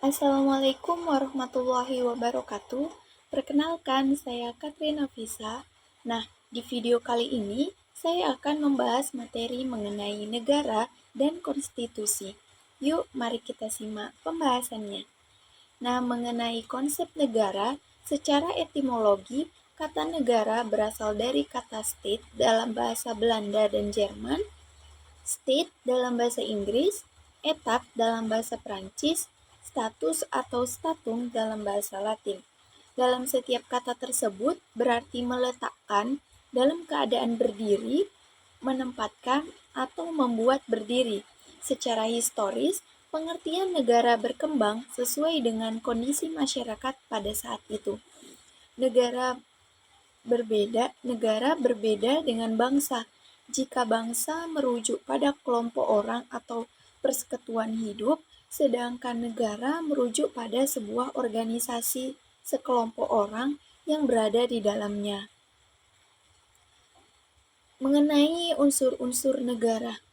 Assalamualaikum warahmatullahi wabarakatuh. Perkenalkan, saya Katrina Visa. Nah, di video kali ini saya akan membahas materi mengenai negara dan konstitusi. Yuk, mari kita simak pembahasannya. Nah, mengenai konsep negara, secara etimologi, kata negara berasal dari kata state dalam bahasa Belanda dan Jerman, state dalam bahasa Inggris, etat dalam bahasa Prancis, status atau statum dalam bahasa Latin. Dalam setiap kata tersebut berarti meletakkan dalam keadaan berdiri, menempatkan, atau membuat berdiri. Secara historis, pengertian negara berkembang sesuai dengan kondisi masyarakat pada saat itu. Negara berbeda dengan bangsa. Jika bangsa merujuk pada kelompok orang atau persekutuan hidup, sedangkan negara merujuk pada sebuah organisasi sekelompok orang yang berada di dalamnya. Mengenai unsur-unsur negara,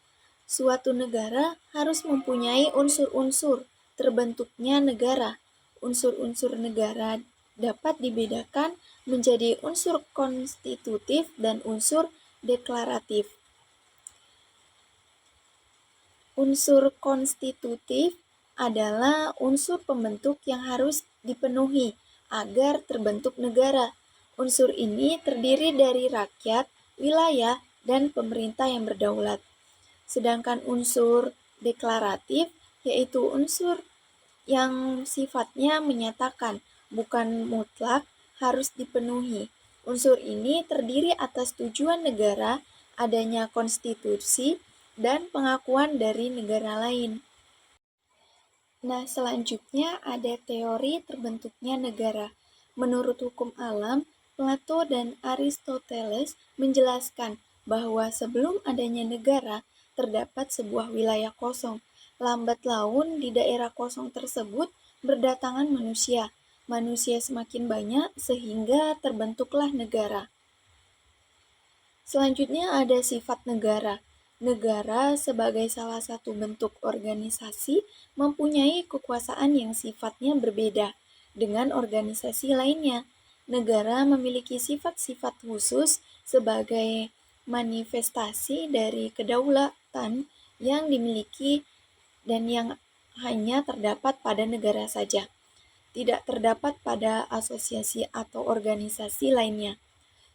suatu negara harus mempunyai unsur-unsur terbentuknya negara. Unsur-unsur negara dapat dibedakan menjadi unsur konstitutif dan unsur deklaratif. Unsur konstitutif adalah unsur pembentuk yang harus dipenuhi agar terbentuk negara. Unsur ini terdiri dari rakyat, wilayah, dan pemerintah yang berdaulat. Sedangkan unsur deklaratif yaitu unsur yang sifatnya menyatakan, bukan mutlak harus dipenuhi. Unsur ini terdiri atas tujuan negara, adanya konstitusi, dan pengakuan dari negara lain. Nah, selanjutnya ada teori terbentuknya negara. Menurut hukum alam, Plato dan Aristoteles menjelaskan bahwa sebelum adanya negara, terdapat sebuah wilayah kosong. Lambat laun di daerah kosong tersebut berdatangan manusia. Manusia semakin banyak sehingga terbentuklah negara. Selanjutnya ada sifat negara. Negara sebagai salah satu bentuk organisasi mempunyai kekuasaan yang sifatnya berbeda dengan organisasi lainnya. Negara memiliki sifat-sifat khusus sebagai manifestasi dari kedaulatan yang dimiliki dan yang hanya terdapat pada negara saja, tidak terdapat pada asosiasi atau organisasi lainnya.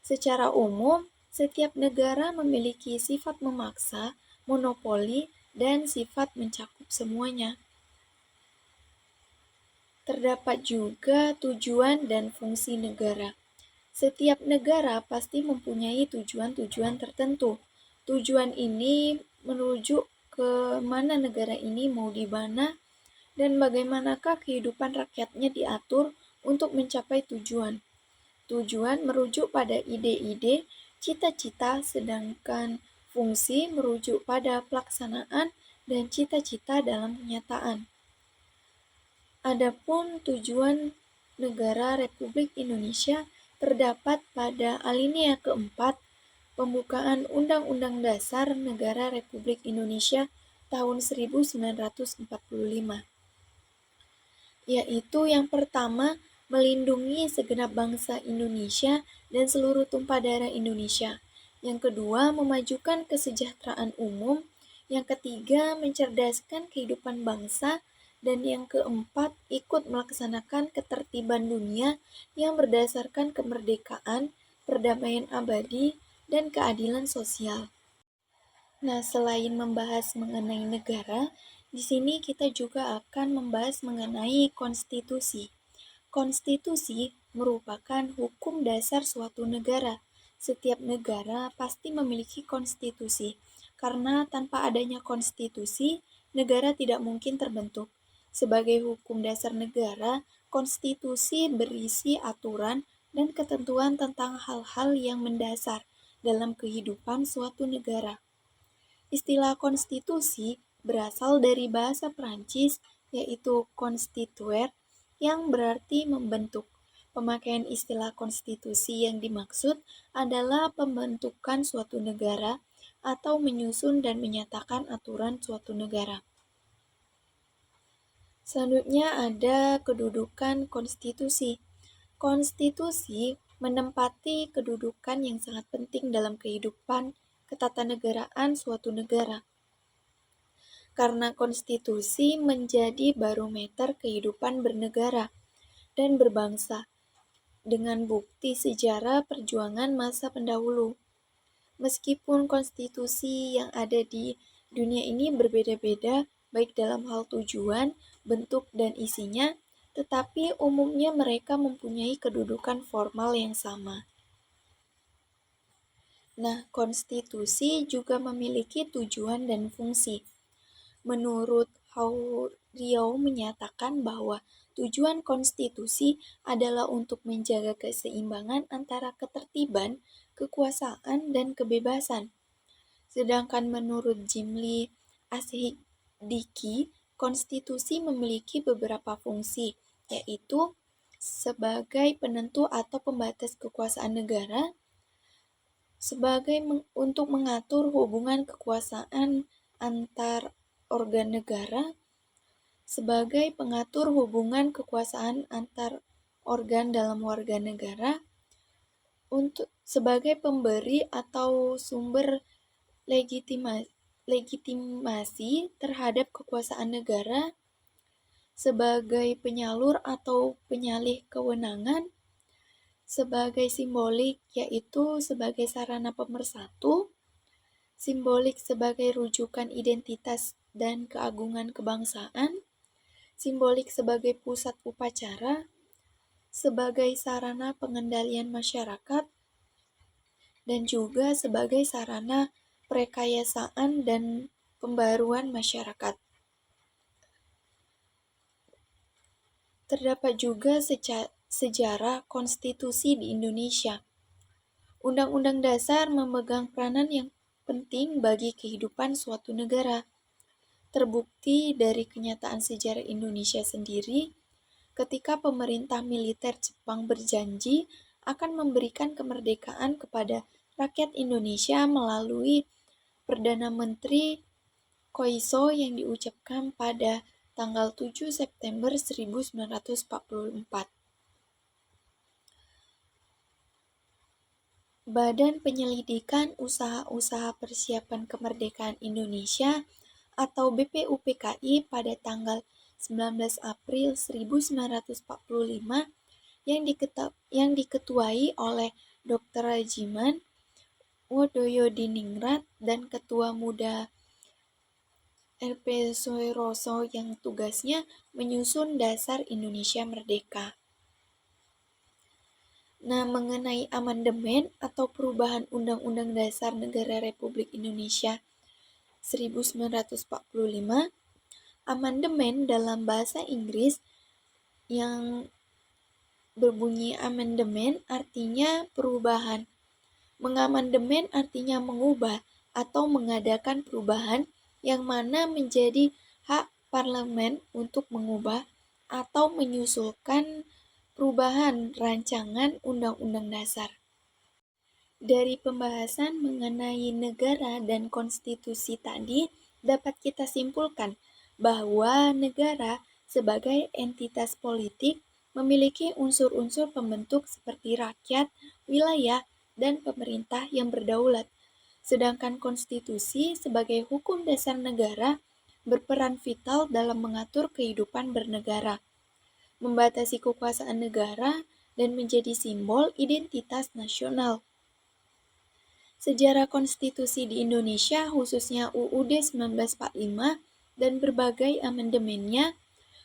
Secara umum, setiap negara memiliki sifat memaksa, monopoli, dan sifat mencakup semuanya. Terdapat juga tujuan dan fungsi negara. Setiap negara pasti mempunyai tujuan-tujuan tertentu. Tujuan ini merujuk ke mana negara ini mau di mana dan bagaimanakah kehidupan rakyatnya diatur untuk mencapai tujuan. Tujuan merujuk pada ide-ide, cita-cita, sedangkan fungsi merujuk pada pelaksanaan dan cita-cita dalam kenyataan. Adapun tujuan negara Republik Indonesia terdapat pada alinea keempat pembukaan Undang-Undang Dasar Negara Republik Indonesia tahun 1945, yaitu yang pertama, melindungi segenap bangsa Indonesia dan seluruh tumpah darah Indonesia. Yang kedua, memajukan kesejahteraan umum. Yang ketiga, mencerdaskan kehidupan bangsa. Dan yang keempat, ikut melaksanakan ketertiban dunia yang berdasarkan kemerdekaan, perdamaian abadi, dan keadilan sosial. Nah, selain membahas mengenai negara, di sini kita juga akan membahas mengenai konstitusi. Konstitusi merupakan hukum dasar suatu negara. Setiap negara pasti memiliki konstitusi, karena tanpa adanya konstitusi, negara tidak mungkin terbentuk. Sebagai hukum dasar negara, konstitusi berisi aturan dan ketentuan tentang hal-hal yang mendasar dalam kehidupan suatu negara. Istilah konstitusi berasal dari bahasa Prancis, yaitu constituer, yang berarti membentuk. Pemakaian istilah konstitusi yang dimaksud adalah pembentukan suatu negara atau menyusun dan menyatakan aturan suatu negara. Selanjutnya ada kedudukan konstitusi. Konstitusi menempati kedudukan yang sangat penting dalam kehidupan ketatanegaraan suatu negara. Karena konstitusi menjadi barometer kehidupan bernegara dan berbangsa dengan bukti sejarah perjuangan masa pendahulu. Meskipun konstitusi yang ada di dunia ini berbeda-beda, baik dalam hal tujuan, bentuk, dan isinya, tetapi umumnya mereka mempunyai kedudukan formal yang sama. Nah, konstitusi juga memiliki tujuan dan fungsi. Menurut Riau menyatakan bahwa tujuan konstitusi adalah untuk menjaga keseimbangan antara ketertiban, kekuasaan, dan kebebasan. Sedangkan menurut Jimli Asyidiki, konstitusi memiliki beberapa fungsi, yaitu sebagai penentu atau pembatas kekuasaan negara, sebagai untuk mengatur hubungan kekuasaan antar organ negara, sebagai pengatur hubungan kekuasaan antar organ dalam warga negara, untuk sebagai pemberi atau sumber legitimasi terhadap kekuasaan negara, sebagai penyalur atau penyalih kewenangan, sebagai simbolik yaitu sebagai sarana pemersatu, simbolik sebagai rujukan identitas dan keagungan kebangsaan, simbolik sebagai pusat upacara, sebagai sarana pengendalian masyarakat, dan juga sebagai sarana perekayasaan dan pembaruan masyarakat. Terdapat juga sejarah konstitusi di Indonesia. Undang-undang dasar memegang peranan yang penting bagi kehidupan suatu negara. Terbukti dari kenyataan sejarah Indonesia sendiri, ketika pemerintah militer Jepang berjanji akan memberikan kemerdekaan kepada rakyat Indonesia melalui Perdana Menteri Koiso yang diucapkan pada tanggal 7 September 1944. Badan Penyelidikan Usaha-Usaha Persiapan Kemerdekaan Indonesia atau BPUPKI pada tanggal 19 April 1945 yang diketuai oleh Dr. Rajiman Wodoyodiningrat dan Ketua Muda RP Soeroso yang tugasnya menyusun dasar Indonesia Merdeka. Nah, mengenai amandemen atau perubahan Undang-Undang Dasar Negara Republik Indonesia 1945, amandemen dalam bahasa Inggris yang berbunyi amandemen artinya perubahan. Mengamandemen artinya mengubah atau mengadakan perubahan yang mana menjadi hak parlemen untuk mengubah atau menyusulkan perubahan rancangan undang-undang dasar. Dari pembahasan mengenai negara dan konstitusi tadi, dapat kita simpulkan bahwa negara sebagai entitas politik memiliki unsur-unsur pembentuk seperti rakyat, wilayah, dan pemerintah yang berdaulat. Sedangkan konstitusi sebagai hukum dasar negara berperan vital dalam mengatur kehidupan bernegara, membatasi kekuasaan negara, dan menjadi simbol identitas nasional. Sejarah konstitusi di Indonesia, khususnya UUD 1945 dan berbagai amandemennya,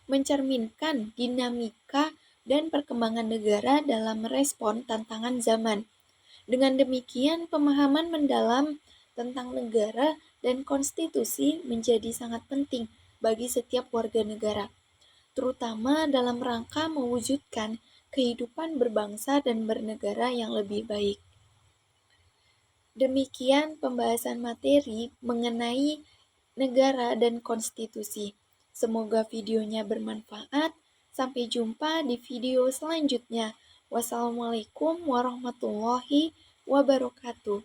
mencerminkan dinamika dan perkembangan negara dalam merespon tantangan zaman. Dengan demikian, pemahaman mendalam tentang negara dan konstitusi menjadi sangat penting bagi setiap warga negara, terutama dalam rangka mewujudkan kehidupan berbangsa dan bernegara yang lebih baik. Demikian pembahasan materi mengenai negara dan konstitusi. Semoga videonya bermanfaat. Sampai jumpa di video selanjutnya. Wassalamualaikum warahmatullahi wabarakatuh.